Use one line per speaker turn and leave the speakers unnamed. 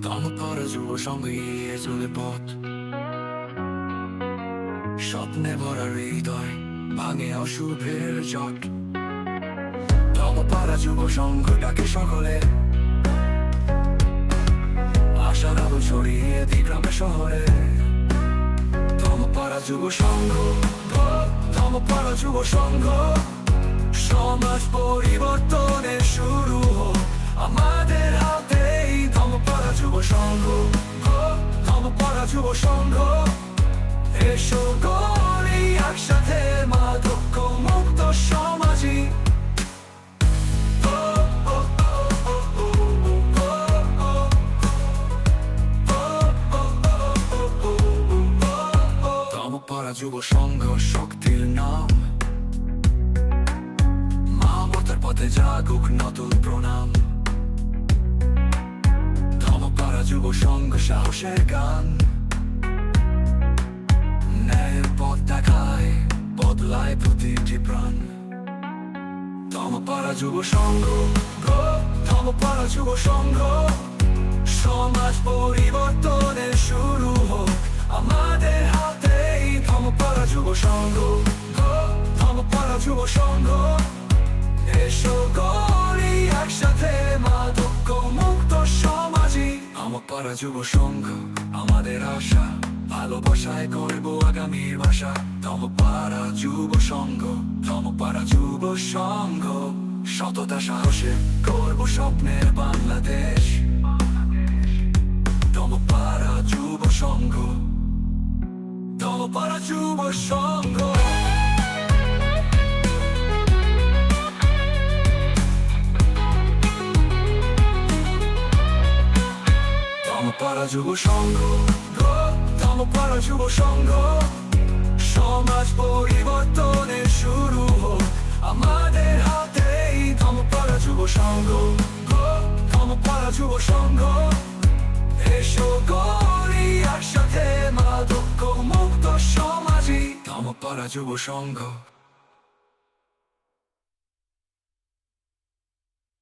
ধর্মপাড়া যুব সঙ্গে এগিয়ে চলে পথ, স্বপ্নে ভরা হৃদয় ভাঙে অশুভের জট। ধর্মপাড়া যুব সংঘ ডাকে সকলে, আশার আলো ছড়িয়ে দি গ্রামে শহরে। ধর্মপাড়া যুব সংঘ, ধর্মপাড়া যুব সংঘ, সমাজ পরিবর্তনের শুরু হোক আমাদের হাতেই। ধর্মপাড়া যুব সংঘ, ধর্মপাড়া যুব সংঘ, এসো গড়ি একসাথে মাদক মুক্ত সমাজই। ধর্মপাড়া যুব সংঘ শক্তির নাম, মানবতার পথে জাগুক নতুন প্রণাম। ধর্মপাড়া যুব সংঘ সাহসের গান, ন্যায়ের পথ দেখায় বদলায় প্রতিটি প্রাণ। ধর্মপাড়া যুব সংঘ, ধর্মপাড়া যুব সংঘ, সমাজ পরিবর্তনের শুরু হোক আমাদের হাতেই। ধর্মপাড়া যুব সংঘ, ধর্মপাড়া যুব সংঘ, এসো গড়ি একসাথে মাদক মুক্ত সমাজই। ধর্মপাড়া যুব সংঘ আমাদের আশা, ভালোবাসায় গড়ব আগামীর ভাষা। ধর্মপাড়া যুব সংঘ, ধর্মপাড়া যুব সংঘ, সততা সাহসে গড়ব স্বপ্নের বাংলাদেশ। ধর্মপাড়া যুব সংঘ, ধর্মপাড়া যুব সংঘ। ধর্মপাড়া যুব সংঘ, ধর্মপাড়া যুব সংঘ, সমাজ পরিবর্তনের শুরু হোক আমাদের হাতেই। ধর্মপাড়া যুব সংঘ, ধর্মপাড়া যুব সংঘ, এসো গড়ি একসাথে মাদক মুক্ত সমাজই। ধর্মপাড়া যুব সংঘ।